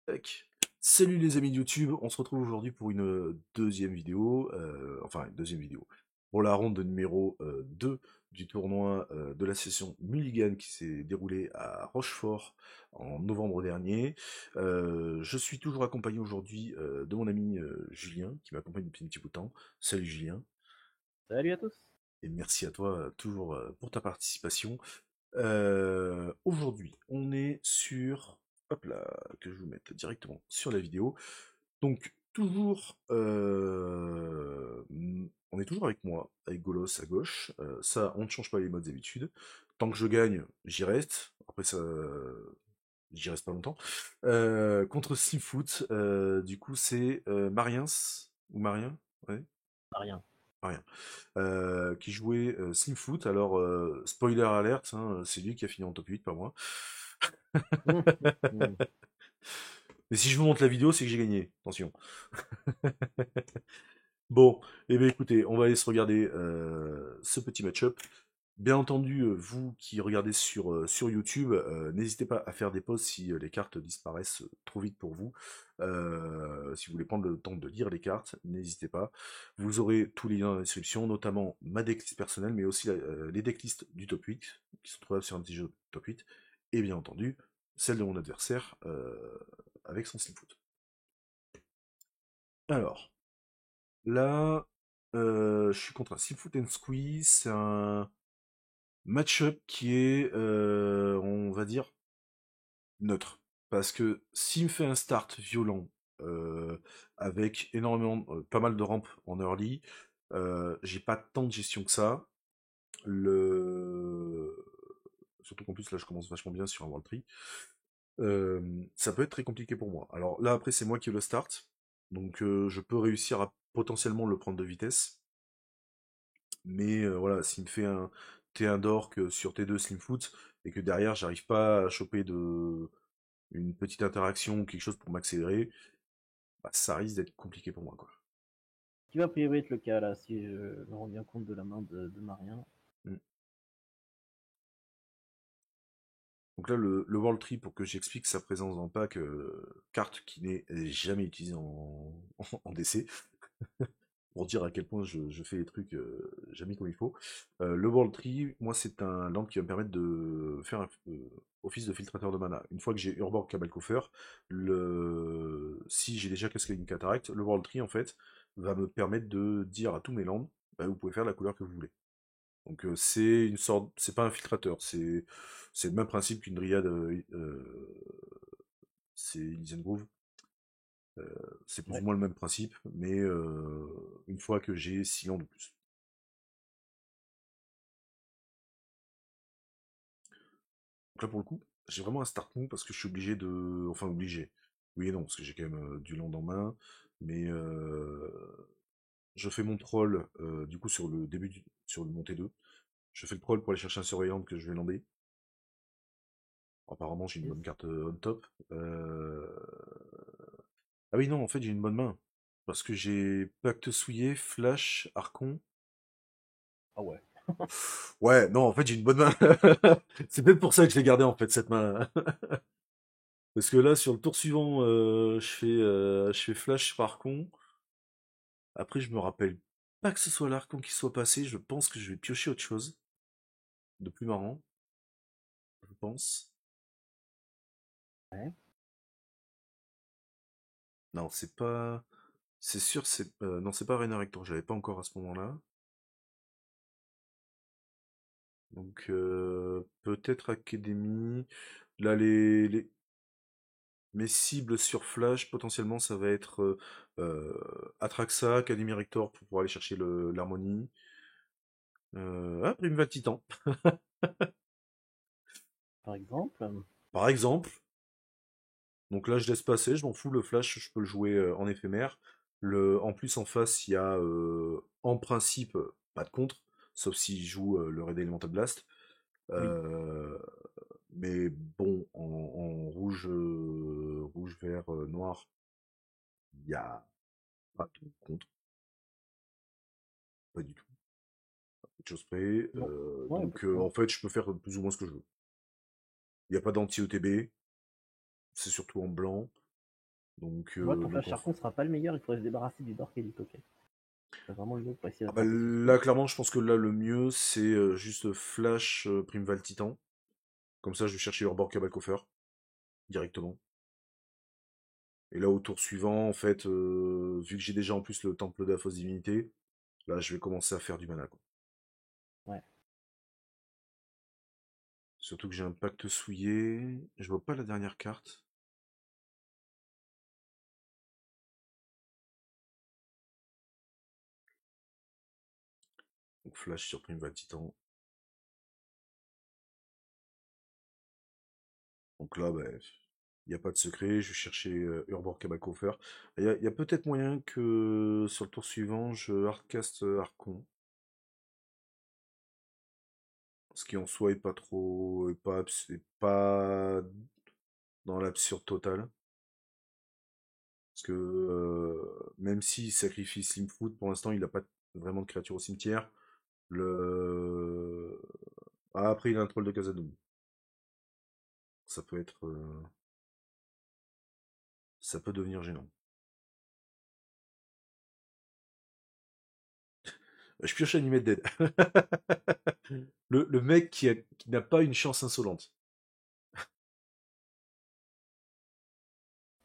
Tac. Salut les amis de YouTube, on se retrouve aujourd'hui pour une deuxième vidéo, pour la ronde numéro 2 du tournoi de la session Mulligan qui s'est déroulée à Rochefort en novembre dernier. Je suis toujours accompagné aujourd'hui de mon ami Julien, qui m'accompagne depuis un petit bout de temps. Salut Julien, Salut à tous. et merci à toi toujours pour ta participation. Aujourd'hui, on est sur... Hop là, que je vous mette directement sur la vidéo. Donc, toujours... on est toujours avec moi, avec Golos à gauche. Ça, on ne change pas les modes d'habitude. Tant que je gagne, j'y reste. Après ça... J'y reste pas longtemps. Contre Simfoot, du coup, c'est Mariens, ou Marien, ouais, Rien. Marien, qui jouait Slimfoot. Alors, spoiler alert, hein, c'est lui qui a fini en top 8, pas moi. Hum, hum. Mais si je vous montre la vidéo, c'est que j'ai gagné. Attention. Bon, eh bien écoutez, on va aller se regarder ce petit match-up. Bien entendu, vous qui regardez sur YouTube, n'hésitez pas à faire des pauses si les cartes disparaissent trop vite pour vous. Si vous voulez prendre le temps de lire les cartes, n'hésitez pas. Vous aurez tous les liens dans la description, notamment ma decklist personnelle, mais aussi les decklists du top 8, qui sont trouvables sur un petit jeu top 8, et bien entendu, celle de mon adversaire avec son Steamfoot. Alors, là, je suis contre un Steamfoot and Squeeze, c'est un match-up qui est, on va dire, neutre. Parce que s'il me fait un start violent, avec énormément, pas mal de rampes en early, j'ai pas tant de gestion que ça. Le... Surtout qu'en plus là je commence vachement bien sur un World Tree. Ça peut être très compliqué pour moi. Alors là après c'est moi qui ai le start. Donc je peux réussir à potentiellement le prendre de vitesse. Mais voilà, s'il me fait un T1 d'orc sur T2 Slimfoot et que derrière j'arrive pas à choper une petite interaction ou quelque chose pour m'accélérer, bah, ça risque d'être compliqué pour moi, quoi. Ce qui va a priori être le cas là, si je me rends bien compte de la main de Marien. Mm. Donc là, le World Tree, pour que j'explique sa présence dans le pack, carte qui n'est jamais utilisée en DC, pour dire à quel point je fais les trucs jamais comme il faut. Le World Tree, moi, c'est un land qui va me permettre de faire un office de filtrateur de mana. Une fois que j'ai Urborg Cabalcoffer, si j'ai déjà cascadé une Cataract, le World Tree, en fait, va me permettre de dire à tous mes lands, bah, vous pouvez faire la couleur que vous voulez. Donc c'est une sorte, c'est pas un filtrateur, c'est le même principe qu'une dryade, c'est Elysian Grove. C'est plus ou Ouais. moins le même principe, mais une fois que j'ai 6 lands de plus. Donc là, pour le coup, j'ai vraiment un start move parce que je suis obligé de... Enfin, obligé. Oui et non, parce que j'ai quand même du land en main. Mais je fais mon troll, du coup, sur le montée 2. Je fais le troll pour aller chercher un surveillant que je vais lander. Apparemment, j'ai une Yes. bonne carte on top. Euh, Ah oui, non, en fait, j'ai une bonne main. Parce que j'ai Pacte Souillé, Flash, Archon. Ah ouais. Ouais, non, en fait, j'ai une bonne main. C'est peut-être pour ça que je l'ai gardé, en fait, cette main. Parce que là, sur le tour suivant, je fais Flash sur Archon. Après, je me rappelle pas que ce soit l'Archon qui soit passé. Je pense que je vais piocher autre chose de plus marrant, je pense. Ouais. Non, c'est pas... C'est sûr, non, c'est pas Reina Rector. J'avais pas encore à ce moment-là. Donc, peut-être Academy. Là, mes cibles sur Flash, potentiellement, ça va être Atraxa, Academy Rector pour pouvoir aller chercher l'harmonie. Prime Titan, Par exemple. par exemple. Donc là, je laisse passer, je m'en fous, le Flash, je peux le jouer en éphémère. En plus, en face, il y a en principe pas de contre, sauf s'il joue le Red Elemental Blast. Oui. Euh, mais bon, en rouge, rouge, vert, noir, il n'y a pas de contre, pas du tout. Quelque chose près. Non. Ouais, pas Donc de en contre. fait, je peux faire plus ou moins ce que je veux. Il n'y a pas d'anti-ETB, c'est surtout en blanc. Moi, ton Donc flash Archon sera pas le meilleur, il faudrait se débarrasser du Dork et du Token. C'est vraiment le mieux pour essayer ah bah d'attraper ce là, truc. clairement, je pense que là, le mieux, c'est juste Flash Primeval Titan. Comme ça, je vais chercher Urbor Cabalcoffer directement. Et là, au tour suivant, en fait, vu que j'ai déjà en plus le Temple de la Fausse Divinité, là, je vais commencer à faire du mana, quoi. Ouais. Surtout que j'ai un pacte souillé. Je vois pas la dernière carte. Donc Flash sur Primeval Titan. Donc là, bah, il n'y a pas de secret. Je vais chercher Urbor Cabalcoffer. Il y a peut-être moyen que sur le tour suivant, je hardcast Archon. Ce qui en soi est pas trop, est pas dans l'absurde total. Parce que même s'il sacrifie Slimfoot, pour l'instant il n'a pas vraiment de créature au cimetière. Le... Ah, après il a un troll de Khazad-dûm. Ça peut être... ça peut devenir gênant. Je pioche Animate Dead. Le mec qui n'a pas une chance insolente.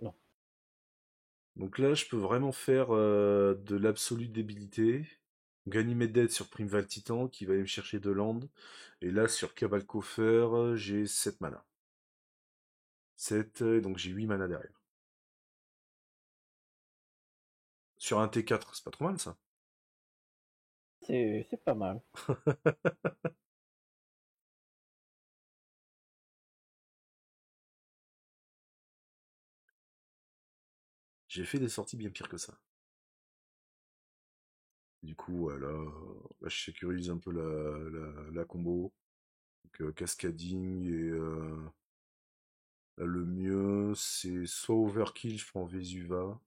Non. Donc là, je peux vraiment faire de l'absolue débilité. Ganymede sur Primeval Titan qui va aller me chercher de land. Et là, sur Cabal Coffer, j'ai 7 mana. 7, donc j'ai 8 mana derrière. Sur un T4, c'est pas trop mal ça. C'est pas mal. J'ai fait des sorties bien pires que ça. Du coup, voilà, là, je sécurise un peu la combo. Donc, cascading et là, le mieux, c'est soit overkill, je prends Vesuva.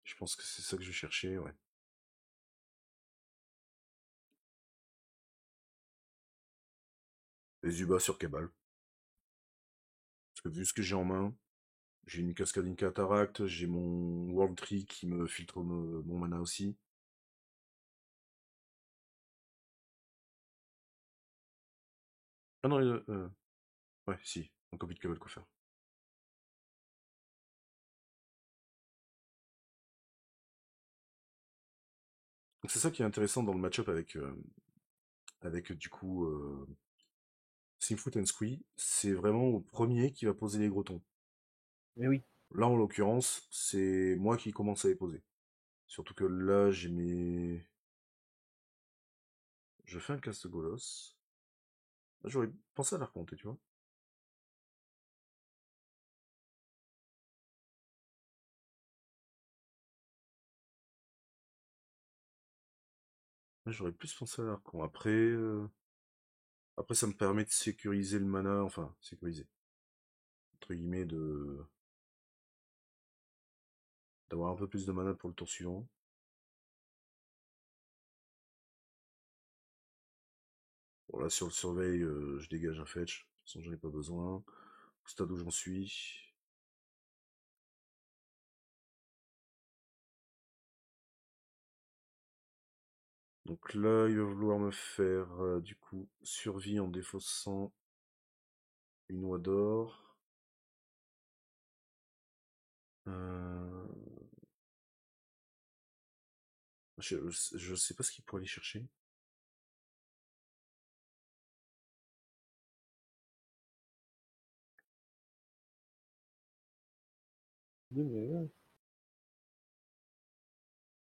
Je pense que c'est ça que je cherchais, ouais. Vesuva sur Cabal. Parce que vu ce que j'ai en main, j'ai une Cascading Cataract, j'ai mon World Tree qui me filtre mon mana aussi. Ah non, ouais, si, en copie de Cabal Coffer. Donc c'est ça qui est intéressant dans le match-up avec du coup Simfoot and Squee, c'est vraiment au premier qui va poser les gros tons. Mais oui. Là, en l'occurrence, c'est moi qui commence à les poser. Surtout que là, j'ai mes... Je fais un cast Golos. Ah, j'aurais pensé à la recompter, tu vois. Là, j'aurais plus pensé à la recompter. Après, ça me permet de sécuriser le mana, enfin, sécuriser. Entre guillemets, d'avoir un peu plus de mana pour le tour suivant. Bon, là, sur le surveil, je dégage un fetch. De toute façon, j'en ai pas besoin. Au stade où j'en suis. Donc là, il va vouloir me faire, du coup, survie en défaussant une oie d'or. Euh, je sais pas ce qu'il pourrait aller chercher. De mieux.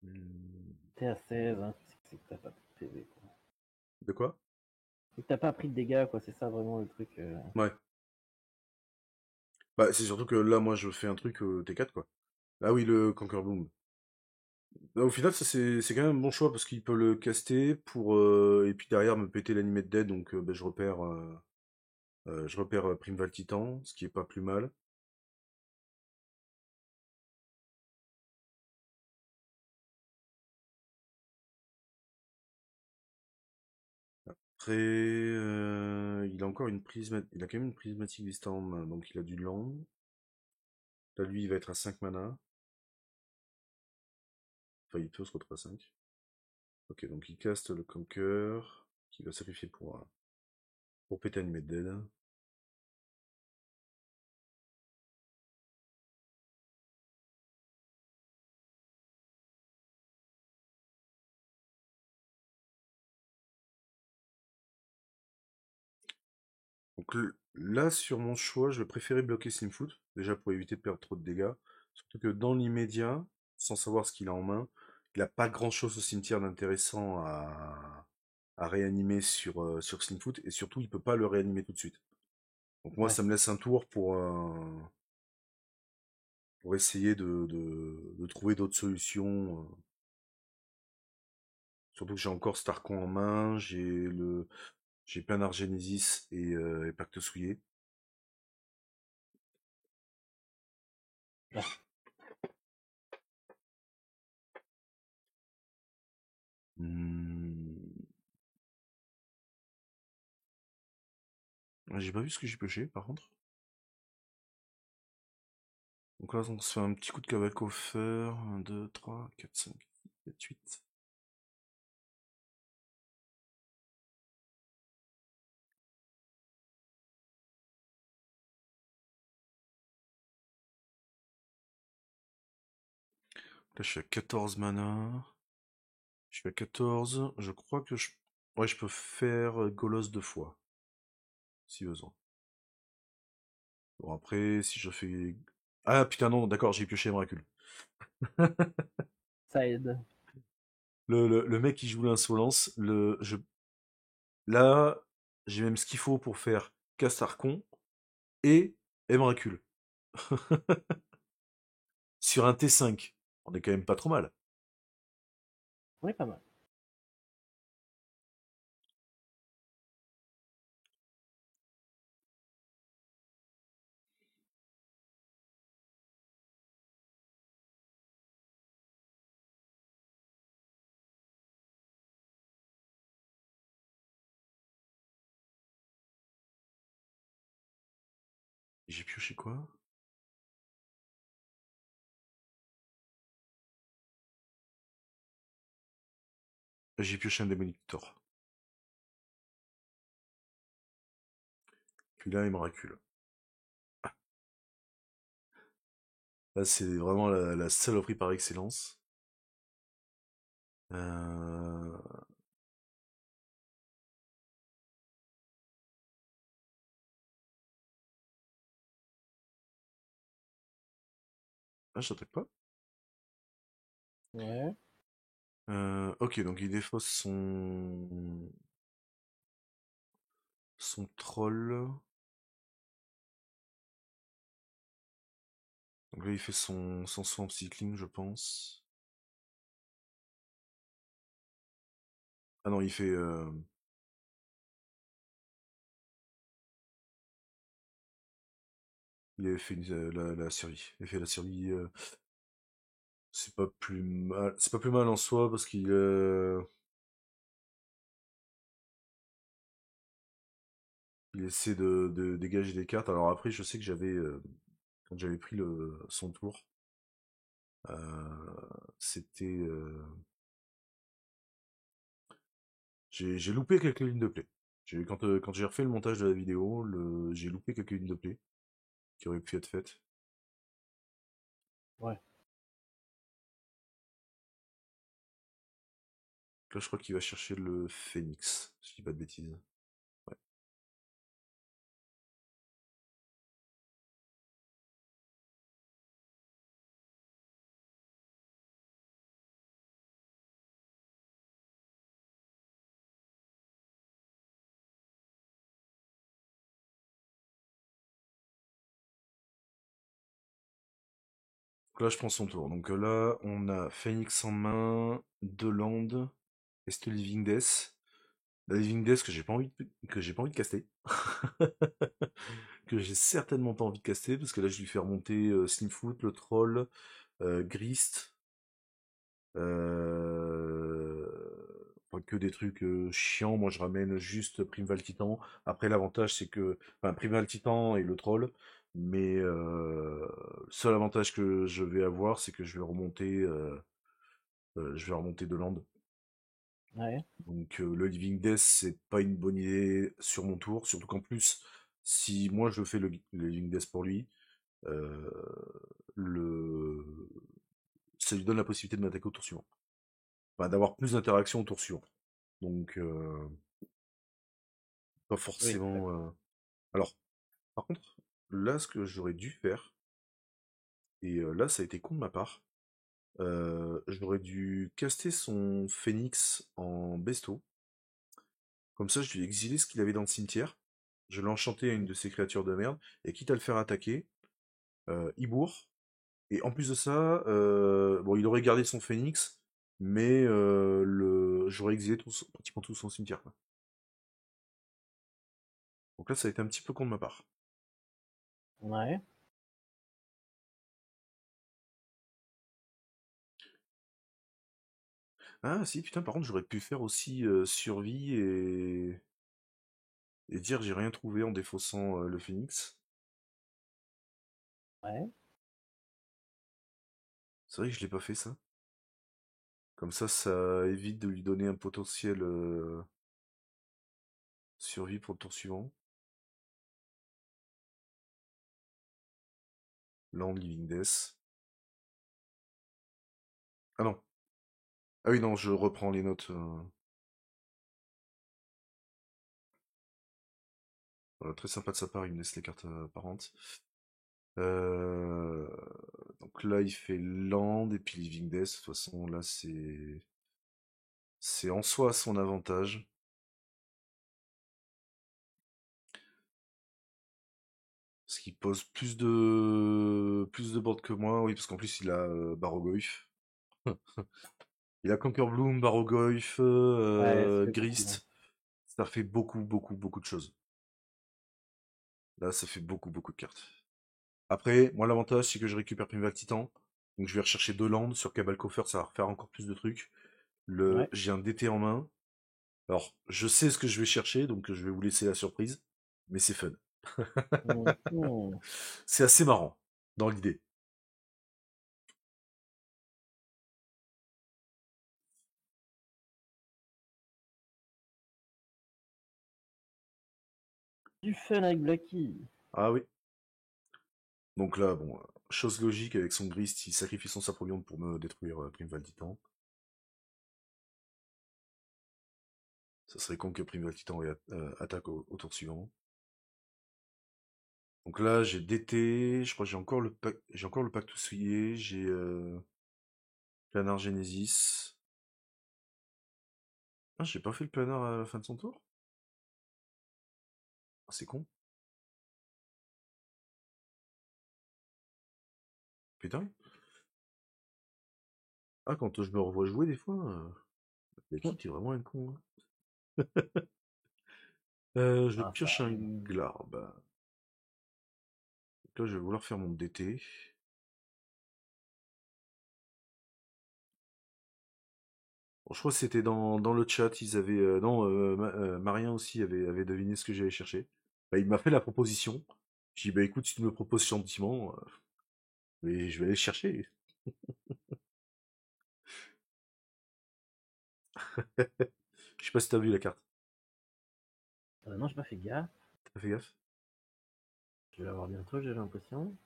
Hmm. T'es à 16, hein. C'est que t'as pas pris de PV, quoi. De quoi? C'est que t'as pas pris de dégâts, quoi. C'est ça vraiment le truc. Ouais. Bah, c'est surtout que là, moi, je fais un truc T4, quoi. Ah oui, le Conquer Bloom. Bah, au final, ça, c'est quand même un bon choix parce qu'il peut le caster pour et puis derrière me péter l'animé de dead, donc bah, je repère Primeval Titan, ce qui est pas plus mal. Après, il a encore une prismatique, il a quand même une prismatique Vista en main, donc il a du land. Là, lui, il va être à 5 mana. Enfin, il peut se retrouver à 5. Ok, donc il caste le Conquer, qu'il va sacrifier pour péter animé de dead. Donc là, sur mon choix, je vais préférer bloquer Slimfoot, déjà pour éviter de perdre trop de dégâts. Surtout que dans l'immédiat, sans savoir ce qu'il a en main, il n'a pas grand-chose au cimetière d'intéressant à réanimer sur Slimfoot, et surtout, il peut pas le réanimer tout de suite. Donc moi, Ouais. ça me laisse un tour pour essayer de trouver d'autres solutions. Surtout que j'ai encore Starcon en main, j'ai plein d'Argenesis et Pacte Souillé. Ouais. Hmm. J'ai pas vu ce que j'ai pioché, par contre. Donc là, on se fait un petit coup de cavac au fer. 1, 2, 3, 4, 5, 7, 8. Là, je suis à 14 mana. Je suis à 14. Je crois que je... Ouais, je peux faire Golos 2 fois, si besoin. Bon, après, si je fais... Ah, putain, non, d'accord, j'ai pioché Emrakul. Ça aide. Le mec qui joue l'insolence, là, j'ai même ce qu'il faut pour faire Castarcon et Emrakul. Sur un T5. On est quand même pas trop mal. Oui, pas mal. J'ai pioché quoi? J'ai pioché un Démonictor. Puis là, il me recule. Là, c'est vraiment la saloperie par excellence. Euh... Ah, je t'attaque pas? Ouais. Ok, donc il défausse son troll. Donc là, il fait son swamp cycling, je pense. Ah non, il avait fait la série. Il a fait la série. C'est pas plus mal. C'est pas plus mal en soi parce il essaie de dégager des cartes. Alors après, je sais que quand j'avais pris son tour, c'était, j'ai loupé quelques lignes de play. Quand j'ai refait le montage de la vidéo, j'ai loupé quelques lignes de play qui auraient pu être faites. Ouais. Là, je crois qu'il va chercher le Phoenix, si je dis pas de bêtises. Ouais. Donc là, je prends son tour. Donc là, on a Phoenix en main, deux landes, Est Living Death. La Living Death que j'ai pas envie de caster. Que j'ai certainement pas envie de caster, parce que là, je lui fais remonter Slimfoot, le troll, Grist. Euh... Enfin, que des trucs chiants. Moi, je ramène juste Primeval Titan. Après, l'avantage, c'est que... Enfin, Primeval Titan et le troll. Mais le seul avantage que je vais avoir, c'est que je vais remonter de land. Ouais. Donc le Living Death, c'est pas une bonne idée sur mon tour, surtout qu'en plus, si moi je fais le Living Death pour lui, euh, le... ça lui donne la possibilité de m'attaquer au tour suivant. Enfin, d'avoir plus d'interactions au tour suivant. Donc, pas Oui, forcément. d'accord. Alors, par contre, là, ce que j'aurais dû faire, et là, ça a été con de ma part, j'aurais dû caster son phénix en besto. Comme ça, je lui ai exilé ce qu'il avait dans le cimetière. Je l'ai enchanté à une de ces créatures de merde. Et quitte à le faire attaquer, il bourre. Et en plus de ça, bon, il aurait gardé son phénix, mais j'aurais exilé pratiquement tout son cimetière, quoi. Donc là, ça a été un petit peu con de ma part. Ouais. Ah si, putain, par contre, j'aurais pu faire aussi survie et dire j'ai rien trouvé en défaussant le phénix. Ouais. C'est vrai que je l'ai pas fait ça. Comme ça évite de lui donner un potentiel survie pour le tour suivant. Land Living Death. Ah non. Ah oui, non, je reprends les notes. Voilà, très sympa de sa part, il me laisse les cartes apparentes. Euh, Donc là, il fait Land et puis Living Death. De toute façon, là, c'est en soi son avantage. Parce qu'il pose plus de boards que moi, oui, parce qu'en plus, il a Barrogoyf. Il a Conquerbloom, Barrogoyf, Ouais, ça fait beaucoup, hein. Grist. Ça fait beaucoup, beaucoup, beaucoup de choses. Là, ça fait beaucoup, beaucoup de cartes. Après, moi, l'avantage, c'est que je récupère Primeval Titan. Donc, je vais rechercher 2 landes. Sur Cabal Coffer, ça va refaire encore plus de trucs. Ouais. J'ai un DT en main. Alors, je sais ce que je vais chercher, donc je vais vous laisser la surprise. Mais c'est fun. Mhm. C'est assez marrant, dans l'idée. Du fun avec Blacky. Ah oui. Donc là, bon, chose logique, avec son Grist, il sacrifie son Saprobion pour me détruire Primeval Titan. Ça serait con que Primeval Titan attaque au tour suivant. Donc là, j'ai DT, je crois que j'ai encore le pacte souillé, j'ai Planar Genesis. Ah, j'ai pas fait le Planar à la fin de son tour? Ah, c'est con. Putain. Ah, quand je me revois jouer des fois, Yaki, t'es vraiment un con, hein. Je Ah, ça pioche un arrive. Glarb. Donc là, je vais vouloir faire mon DT. Bon, je crois que c'était dans le chat, ils avaient. Non, Marien aussi avait deviné ce que j'allais chercher. Bah, il m'a fait la proposition. J'ai dit, bah écoute, si tu me proposes gentiment, mais je vais aller le chercher. Je sais pas si t'as vu la carte. Non, j'ai pas fait gaffe. T'as fait gaffe? Je vais l'avoir bientôt, j'ai l'impression.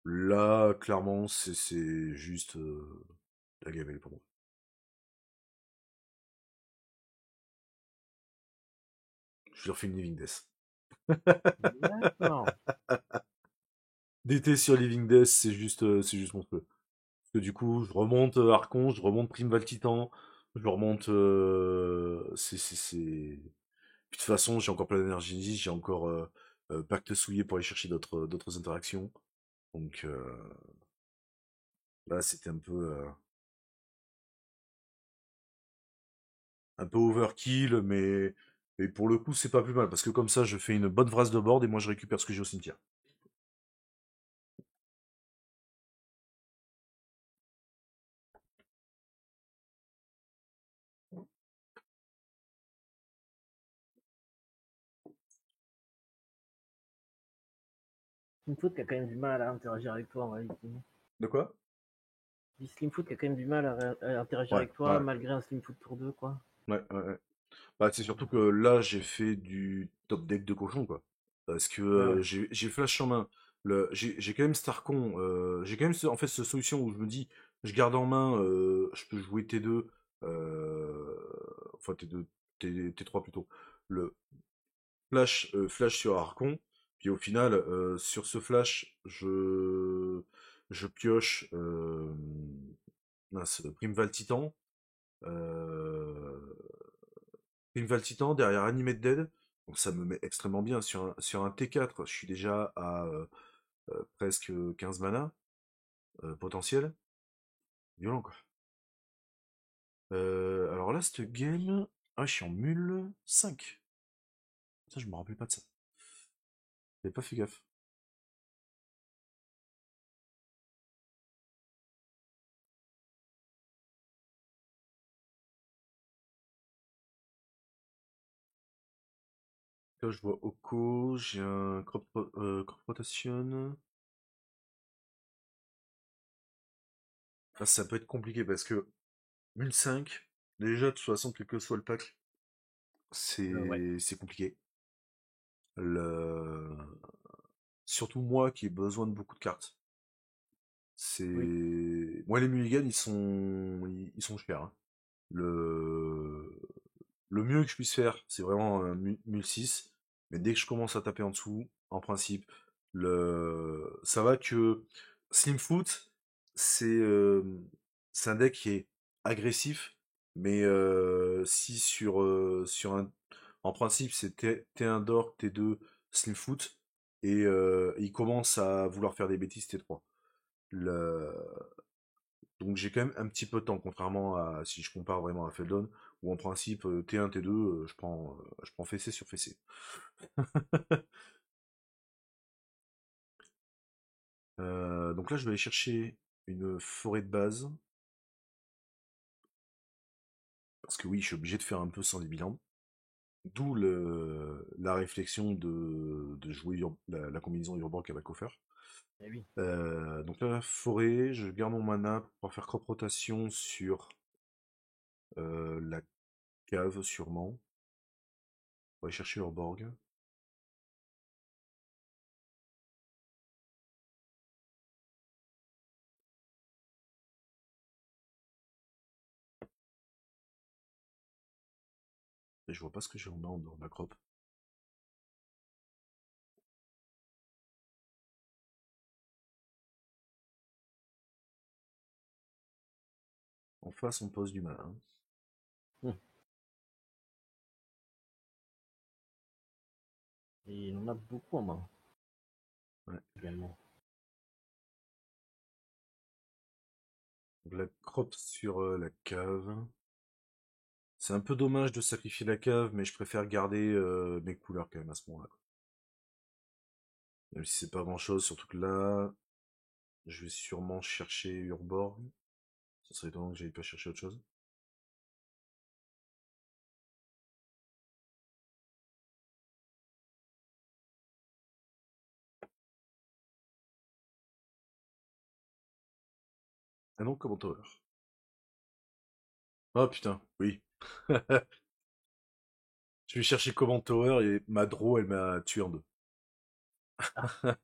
Là, clairement, c'est juste la gamelle pour moi. Je leur fais une Living Death. D'accord. DT sur Living Death, c'est juste monstrueux. Parce que du coup, je remonte Archon, je remonte Primeval Titan, je remonte. Puis de toute façon, j'ai encore plein d'énergie, j'ai encore Pacte Souillé pour aller chercher d'autres interactions. Donc là, c'était un peu overkill, mais pour le coup, c'est pas plus mal. Parce que comme ça, je fais une bonne phrase de board et moi, je récupère ce que j'ai au cimetière. Slimfoot qui a quand même du mal à interagir avec toi en réalité. De quoi? Dis Slimfoot qui a quand même du mal à interagir Ouais, avec toi ouais, malgré un Slimfoot tour 2 quoi. ouais, ouais, ouais. Bah, c'est surtout que là, j'ai fait du top deck de cochon, quoi. Parce que Ouais, ouais. j'ai flash en main. J'ai quand même Starcon. J'ai quand même en fait cette solution où je me dis, je garde en main, je peux jouer T2, enfin T2, T3 plutôt. Le flash sur Archon. Puis au final, sur ce flash, je pioche mince, Primeval Titan. Euh, Primeval Titan derrière Animate Dead. Donc ça me met extrêmement bien. Sur un T4, je suis déjà à presque 15 mana potentiel. Violent quoi. Alors là, cette game. Ah, je suis en mule 5. Ça, je me rappelle pas de ça. J'avais pas fait gaffe. Là, je vois Oko, j'ai un crop rotation. Ah, ça peut être compliqué parce que mule 5, déjà, de toute façon, quel que soit le pack, Ouais, c'est compliqué. Le... Surtout moi qui ai besoin de beaucoup de cartes. oui, C'est moi les mulligans ils sont chers, hein. Le le mieux que je puisse faire, c'est vraiment un mul 6, mais dès que je commence à taper en dessous, en principe, le ça va que Slimfoot, c'est c'est un deck qui est agressif, mais si sur un en principe c'est T1 Dork, T2 Slimfoot et il commence à vouloir faire des bêtises T3. Le... Donc j'ai quand même un petit peu de temps, contrairement à si je compare vraiment à Feldon, où en principe T1, T2, je prends fessée sur fessée. Donc là je vais aller chercher une forêt de base, parce que oui, je suis obligé de faire un peu sans les bilans. D'où la réflexion de jouer la combinaison Urborg avec Coffer. eh oui. Donc là, la forêt, je garde mon mana pour pouvoir faire crop rotation sur la cave sûrement. On va aller chercher Urborg. Et je vois pas ce que j'ai en main en dehors de la crop. En face, on pose du mana, hein. Hum. Et il en a beaucoup en main Ouais. également. Donc la crop sur la cave. C'est un peu dommage de sacrifier la cave, mais je préfère garder mes couleurs quand même à ce moment-là, quoi. Même si c'est pas grand-chose, surtout que là, je vais sûrement chercher Urborg. Ça serait étonnant que j'aille pas chercher autre chose. Ah non, Command Tower. Oh putain, oui. Je vais chercher Command Tower et ma draw, elle m'a tué en deux. Ah,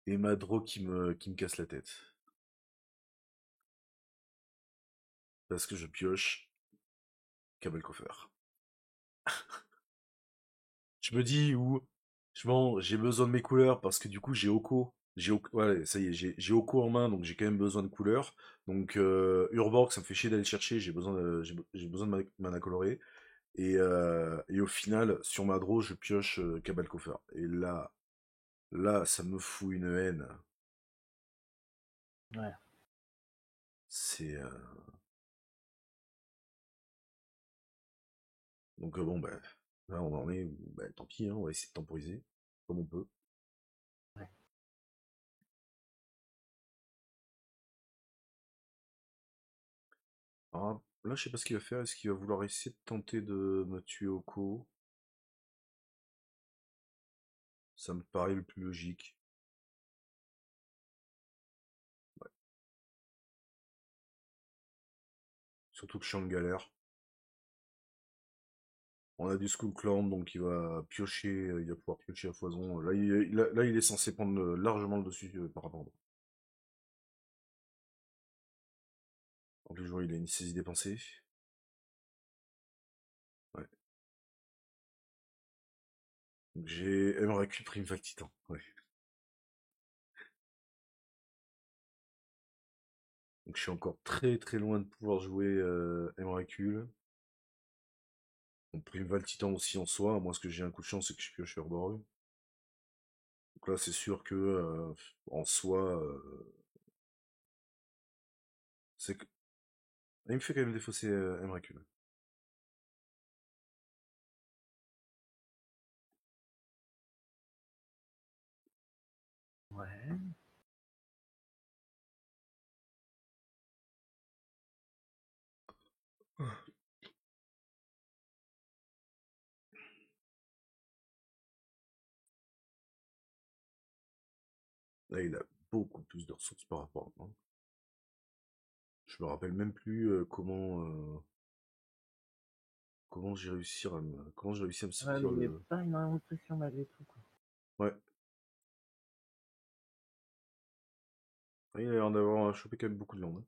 Et ma draw qui me casse la tête. Parce que je pioche Camel Coffer. Je me dis où j'ai besoin de mes couleurs parce que du coup j'ai Oko. Ouais, ça y est, j'ai Oko en main, donc j'ai quand même besoin de couleurs. Donc Urborg, ça me fait chier d'aller le chercher, j'ai besoin de mana colorée. Et au final, sur ma draw, je pioche Cabal Coffer. Et là, ça me fout une haine. ouais. C'est donc bon bah là on en est où, bah, tant pis, hein, on va essayer de temporiser comme on peut. Ouais. Ah, là, je sais pas ce qu'il va faire. Est-ce qu'il va vouloir essayer de tenter de me tuer Oko? Ça me paraît le plus logique. Surtout que je suis en galère. On a du Skull Clan, donc il va piocher, il va pouvoir piocher à foison. Là, là, il est censé prendre largement le dessus par rapport à moi. En plus, je vois, il a une saisie dépensée. Ouais. Donc j'ai Emrakul Prime Titan. Ouais. Donc je suis encore très très loin de pouvoir jouer Emrakul. Bon, Prime Titan aussi en soi, à moins que j'ai un coup de chance et que je pioche Herboru. Donc là, c'est sûr que en soi, c'est que. Il me fait quand même défausser Emrakul. Ouais. Là, il a beaucoup plus de ressources par rapport à moi. Je me rappelle même plus comment j'ai réussi à me Ouais, sortir mais il met le. pas énormément de pression malgré tout, quoi. Ouais. Ouais, il a l'air d'avoir chopé quand même beaucoup de viande, hein.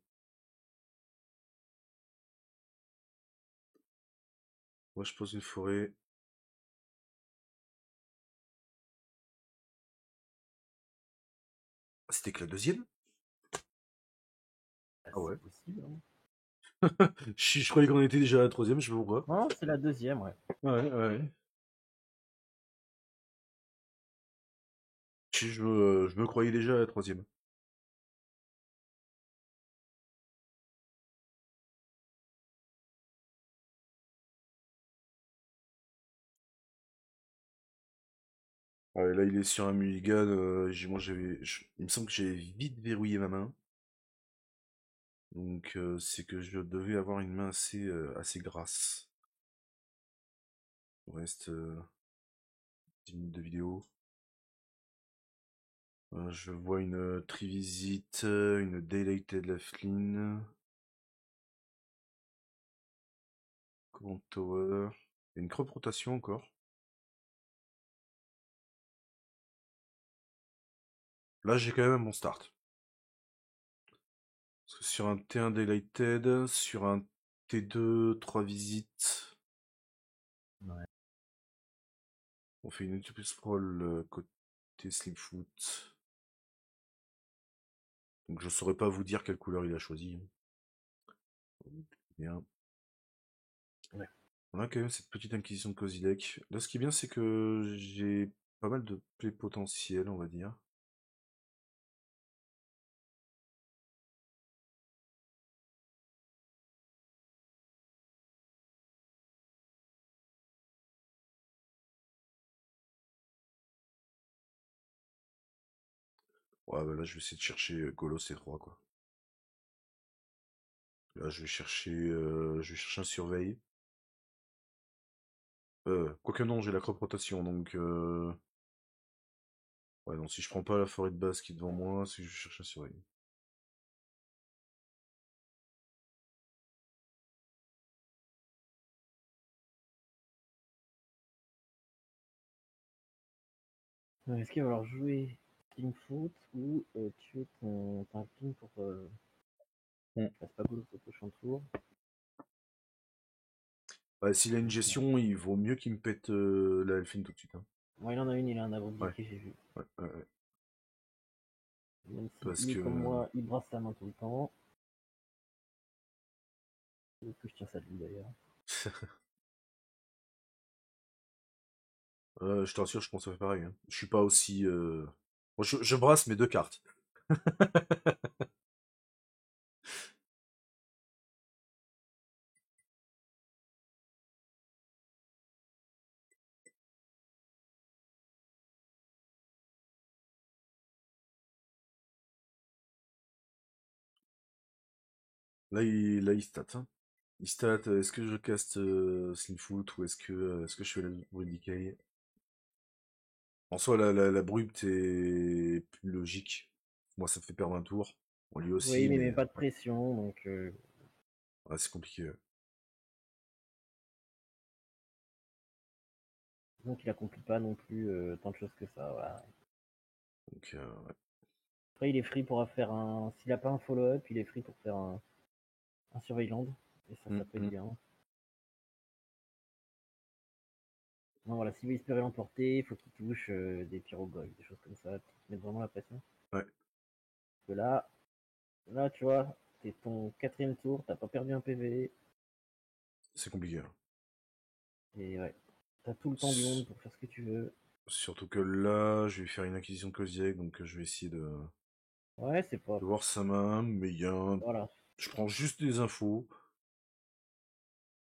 Moi, je pose une forêt. Ah, c'était que la deuxième? Ah, Ah c'est ouais. possible, hein. Je croyais qu'on était déjà à la troisième, je sais pas pourquoi. Non, c'est la deuxième, ouais. Ouais, ouais. Je me croyais déjà à la troisième. Ouais, là, il est sur un mulligan. Moi, il me semble que j'avais vite verrouillé ma main. Donc, c'est que je devais avoir une main assez grasse. Il reste 10 minutes de vidéo. Je vois une Trivisite, une Daylighted Laughlin, Command Tower, et une crop rotation encore. Là, j'ai quand même un bon start. Parce que sur un T1 Daylighted, sur un T2, 3 visites, Ouais. on fait une Utopia Sprawl côté Slimfoot. Donc je saurais pas vous dire quelle couleur il a choisi, hein. Bien. Ouais. On a quand même cette petite inquisition de Kozilek. Là, ce qui est bien, c'est que j'ai pas mal de play potentiels, on va dire. Ouais, bah là, je vais essayer de chercher Golos et 3, quoi. Là, je vais chercher un surveil. Quoique non, j'ai la crop rotation, donc... Ouais, non, si je prends pas la forêt de base qui est devant moi, c'est que je cherche un surveil. Est-ce qu'il va falloir jouer Ping Foot ou tuer ton ping pour Mm. fasse pas goulot au prochain tour? Ouais, s'il a une gestion, il vaut mieux qu'il me pète la Elfine tout de suite, hein. Moi, il en a une, il a un Ouais, abruti, j'ai vu. ouais. Même si Parce il est que... comme moi, il brasse sa main tout le temps. Est-ce que je tire ça de lui d'ailleurs? je te rassure, je pense à faire pareil, hein. Je suis pas aussi... Moi, je brasse mes deux cartes. Là, il stat, hein. Il stat, est-ce que je caste Slimfoot ou est-ce que je fais la Decay? En soi, la brute est plus logique. Moi, ça me fait perdre un tour. On lui Oui, aussi, mais mais pas de pression, donc ouais, c'est compliqué. Ouais. il accomplit pas non plus tant de choses que ça. Voilà. Donc, ouais. Après, il est free pour faire un. S'il a pas un follow-up, il est free pour faire un surveilland. Et ça peut être Mm. bien. Non, voilà, s'il veut espérer l'emporter, il faut qu'il touche des pyrogoles, des choses comme ça, qui mettent vraiment la pression. Ouais, Parce que là, tu vois, c'est ton quatrième tour, t'as pas perdu un PV, c'est compliqué. Hein. et ouais, t'as tout le temps du monde S- pour faire ce que tu veux. Surtout que là, je vais faire une acquisition de Kozilek, donc je vais essayer Ouais, c'est pas. de voir sa main, mais Voilà. je prends juste des infos.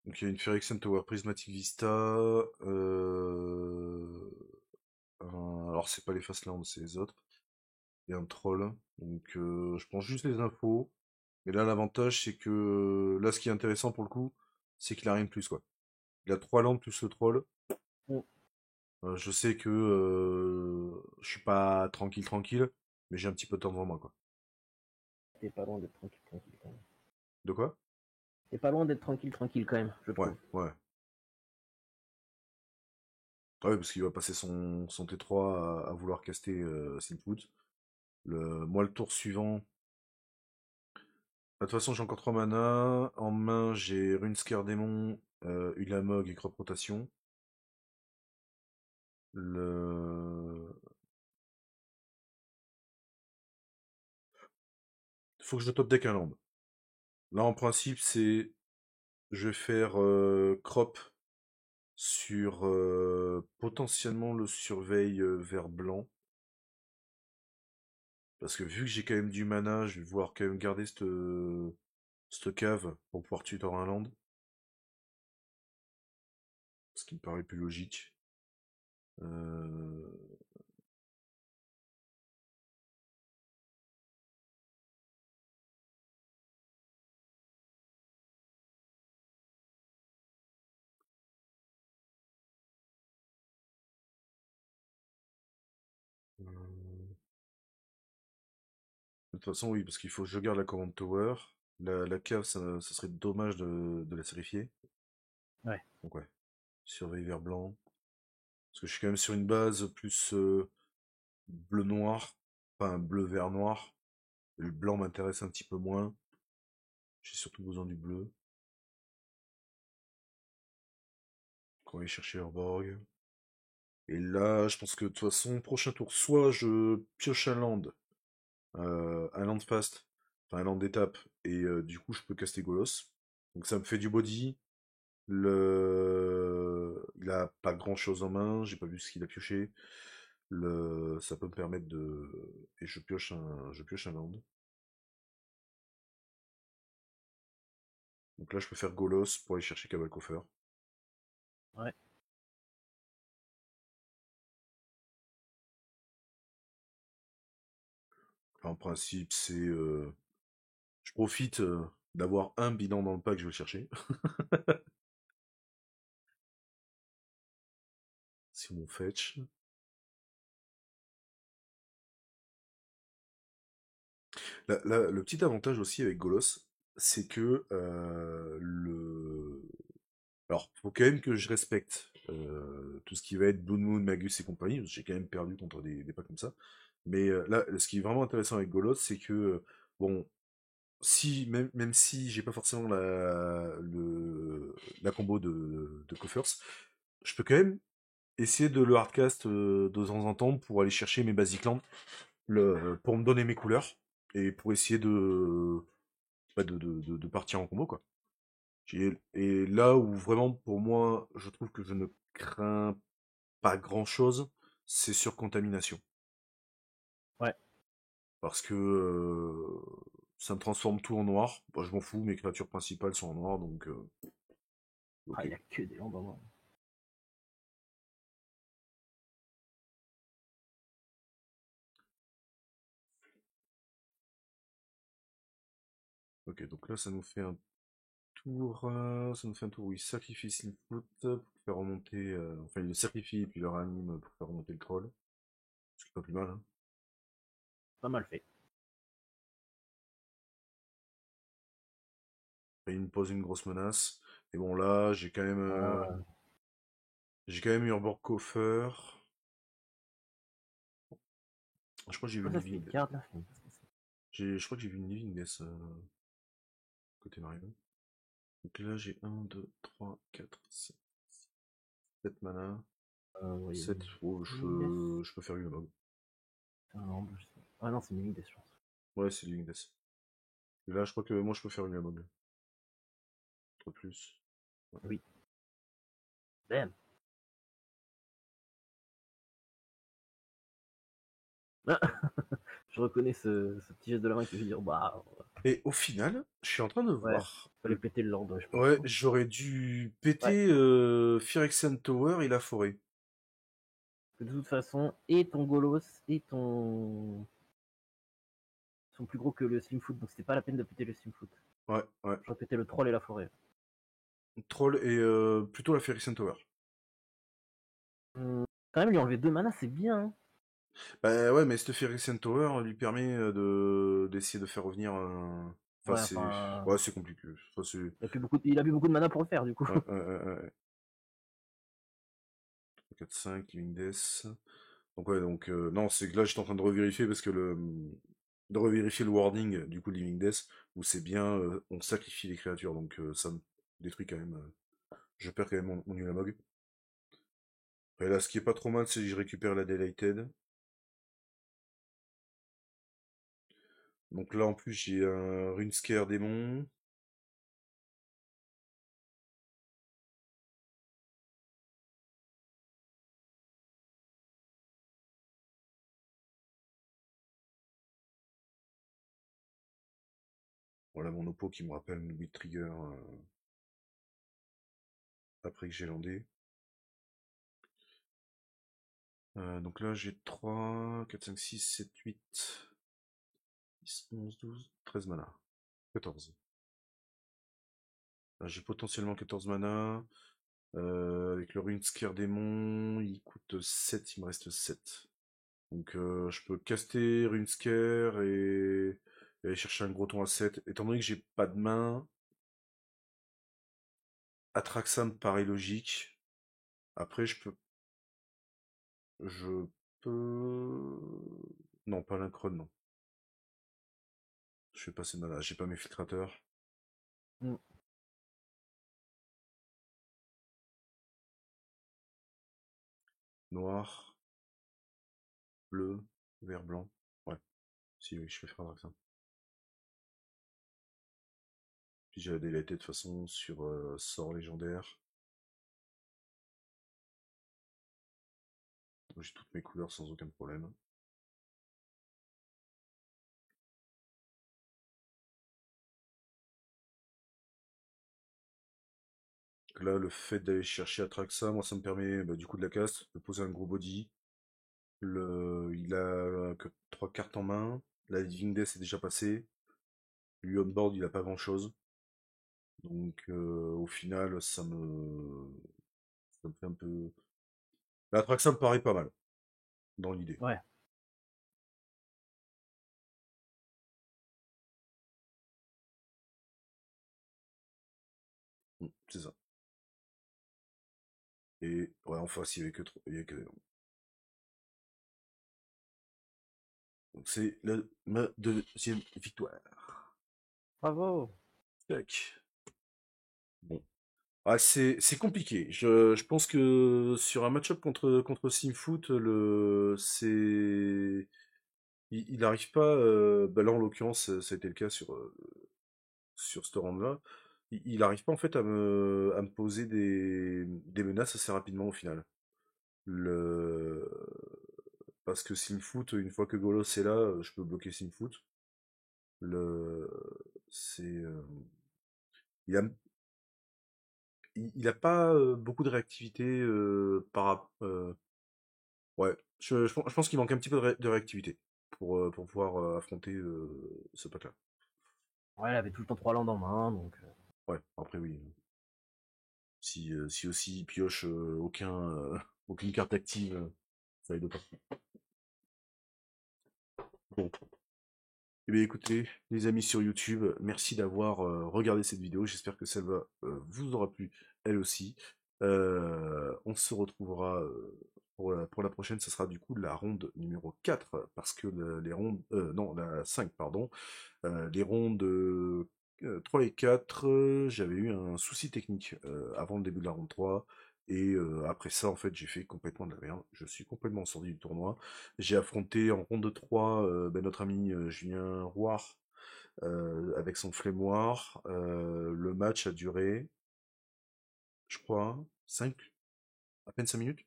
Donc il y a une Phyrexian Tower Prismatic Vista. Alors c'est pas les Fastlands, c'est les autres. Et un troll. Donc je prends juste les infos. Mais là l'avantage c'est que là ce qui est intéressant pour le coup, c'est qu'il a rien de plus quoi. Il a 3 landes plus le troll. Mm. Je sais que je suis pas tranquille, mais j'ai un petit peu de temps devant moi quoi. T'es pas loin d'être tranquille, tranquille quand même. De quoi? T'es pas loin d'être tranquille, tranquille quand même, je Ouais, trouve. ouais. Ouais, parce qu'il va passer son T3 à vouloir caster Sinfoot. Moi, le tour suivant. De toute façon, j'ai encore 3 mana. En main, j'ai Runescar Démon, Ulamog et Crop Rotation. Le... Faut que je top deck un land. Là, en principe, c'est. Je vais faire Crop sur potentiellement le surveil vert blanc. Parce que vu que j'ai quand même du mana, je vais vouloir quand même garder cette cave pour pouvoir tutor un land. Ce qui me paraît plus logique. Euh, De toute façon, oui, parce qu'il faut que je garde la commande tower. La cave, ça serait dommage de la sacrifier. Ouais. Donc ouais, surveille vert blanc. Parce que je suis quand même sur une base plus bleu-noir. Enfin, bleu-vert-noir. Le blanc m'intéresse un petit peu moins. J'ai surtout besoin du bleu. On va aller chercher Urborg. Et là, je pense que de toute façon, prochain tour, soit je pioche un land fast, enfin un land d'étape, et du coup je peux caster Golos. Donc ça me fait du body. Il a pas grand chose en main, j'ai pas vu ce qu'il a pioché. Ça peut me permettre de. Et je pioche un land. Donc là je peux faire Golos pour aller chercher Cabal Coffer. Ouais. Enfin, en principe, c'est. Je profite d'avoir un bilan dans le pack, je vais le chercher. C'est mon fetch. Le petit avantage aussi avec Golos, c'est que Alors, faut quand même que je respecte tout ce qui va être Blood Moon, Magus et compagnie. J'ai quand même perdu contre des packs comme ça. Mais là, ce qui est vraiment intéressant avec Golos, c'est que, bon, même si j'ai pas forcément la combo de Coffers, je peux quand même essayer de le hardcast de temps en temps pour aller chercher mes basic lands, pour me donner mes couleurs et pour essayer de partir en combo, quoi. Et là où vraiment, pour moi, je trouve que je ne crains pas grand-chose, c'est sur contamination. Ouais. Parce que ça me transforme tout en noir. Bon, je m'en fous, mes créatures principales sont en noir, donc Ah, ok. il a que des landes en main. Ok, donc là, ça nous fait un tour. Ça nous fait un tour où il sacrifie Slipfoot pour faire remonter. Enfin, il le sacrifie et puis il le réanime pour faire remonter le troll. Pas plus mal, hein. Pas mal fait. Et il me pose une grosse menace. Et bon, là, Ah, j'ai quand même Urborg-Koffer. Je crois que j'ai vu quoi une ça, c'était living. une carte là? Je crois que j'ai vu une living death côté Marine. Donc là, j'ai 1, 2, 3, 4, 5, 7 mana. Ouais, 7, oh, Living Death. je peux faire une mog. Ah non, je sais pas. Ah non, c'est Living Death, je pense. Ouais, c'est living death. Et là, je crois que moi, je peux faire une mog. Trop plus. Ouais. Oui. Damn. Ah, je reconnais ce petit geste de la main qui veut dire bah Et au final, je suis en train de ouais, voir. fallait péter le land, ouais, je pense. Ouais, j'aurais dû Ouais. péter Phyrexian Tower et la forêt. De toute façon, et ton Golos et ton sont plus gros que le Slimfoot, donc c'était pas la peine de péter le Slimfoot. Ouais, ouais. J'aurais pété le troll et la forêt. Troll et plutôt la Phyrexian Tower. Quand même, lui enlever 2 mana, c'est bien. Hein. Bah ouais, mais cette Phyrexian Tower lui permet d'essayer de faire revenir un... Enfin, Ouais, c'est... enfin, Ouais, c'est compliqué. Enfin, c'est... il a plus beaucoup de mana pour le faire, du coup. Ouais, ouais, ouais, ouais. 4, 5, Living Death. Donc ouais, donc... non, c'est que là, j'étais en train de revérifier parce que de revérifier le wording du coup de Living Death, où c'est bien, on sacrifie les créatures, donc ça me détruit quand même... je perds quand même mon Ulamog. Et là, ce qui est pas trop mal, c'est que je récupère la Delighted. Donc là, en plus, j'ai un Runescare démon. Voilà mon oppo qui me rappelle une Beat Trigger après que j'ai landé. Donc là, j'ai 3, 4, 5, 6, 7, 8, 10, 11, 12, 13 mana. 14. Là, j'ai potentiellement 14 mana. Avec le Runescare démon, il coûte 7, il me reste 7. Donc je peux caster Runescare et aller chercher un gros ton à 7. Étant donné que j'ai pas de main, Atraxa me paraît logique. Après, je peux... Non, pas l'Incron, non. Je fais passer de mana, j'ai pas mes filtrateurs. Mm. Noir, bleu, vert, blanc. Ouais, si oui, je vais faire Atraxa. Puis j'ai la délaité de toute façon sur sort légendaire. J'ai toutes mes couleurs sans aucun problème. Là, le fait d'aller chercher Atraxa, moi, ça me permet du coup de la caste, de poser un gros body. Il a que 3 cartes en main. La Living Death est déjà passée. Lui, on board, il a pas grand chose. Donc, au final, ça me fait un peu. L'Atraxa me paraît pas mal, dans l'idée. Ouais. C'est ça. Et ouais, en face, il y avait que trop. Il y avait que... Donc, c'est ma deuxième victoire. Bravo. Tac. Bon. Ah, c'est compliqué. Je pense que sur un match-up contre Simfoot, il n'arrive pas. Bah là, en l'occurrence, ça a été le cas sur ce round-là. Il n'arrive pas en fait à me poser des menaces assez rapidement au final. Le... Parce que Simfoot, une fois que Golos est là, je peux bloquer Simfoot. Le... C'est, il a, il a pas beaucoup de réactivité ouais, je pense qu'il manque un petit peu de réactivité pour pouvoir affronter ce pack-là. Ouais, elle avait tout le temps 3 landes en main, donc. Ouais, après oui. Si aussi il pioche aucune carte active, ça aide pas. Bon. Eh bien, écoutez, les amis sur YouTube, merci d'avoir regardé cette vidéo. J'espère que celle va vous aura plu, elle aussi. On se retrouvera pour la prochaine. Ce sera du coup la ronde numéro 4, parce que les rondes... non, la 5, pardon. Les rondes 3 et 4, j'avais eu un souci technique avant le début de la ronde 3. Et après ça, en fait, j'ai fait complètement de la merde. Je suis complètement sorti du tournoi. J'ai affronté en ronde 3 notre ami Julien Roire avec son flemmoir. Le match a duré, je crois, 5, à peine 5 minutes.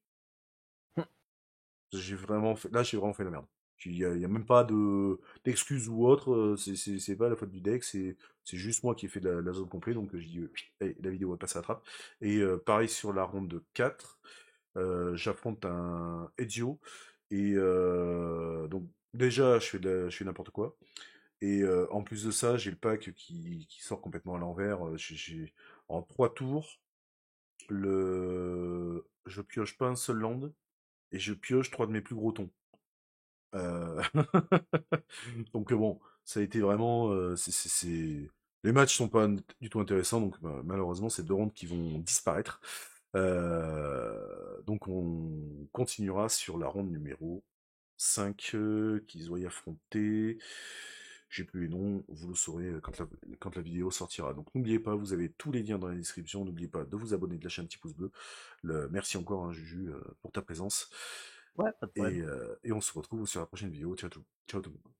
J'ai vraiment fait la merde. Il y a même pas d'excuses ou autre. C'est pas la faute du deck. C'est juste moi qui ai fait de la zone complète. Donc j'ai dit, allez, la vidéo va passer à la trappe. Et pareil sur la ronde de 4. J'affronte un Ezio. Et donc déjà, je fais n'importe quoi. Et en plus de ça, j'ai le pack qui sort complètement à l'envers. En 3 tours, je pioche pas un seul land et je pioche 3 de mes plus gros tons. Euh, donc bon, ça a été vraiment... Les matchs sont pas du tout intéressants, donc malheureusement, c'est 2 rondes qui vont disparaître. Donc on continuera sur la ronde numéro 5 qu'ils ont affronté. J'ai plus les noms, vous le saurez quand la vidéo sortira. Donc n'oubliez pas, vous avez tous les liens dans la description. N'oubliez pas de vous abonner, de lâcher un petit pouce bleu. Merci encore, hein, Juju, pour ta présence. Ouais, pas de problème. Et on se retrouve sur la prochaine vidéo. Ciao, ciao tout le monde.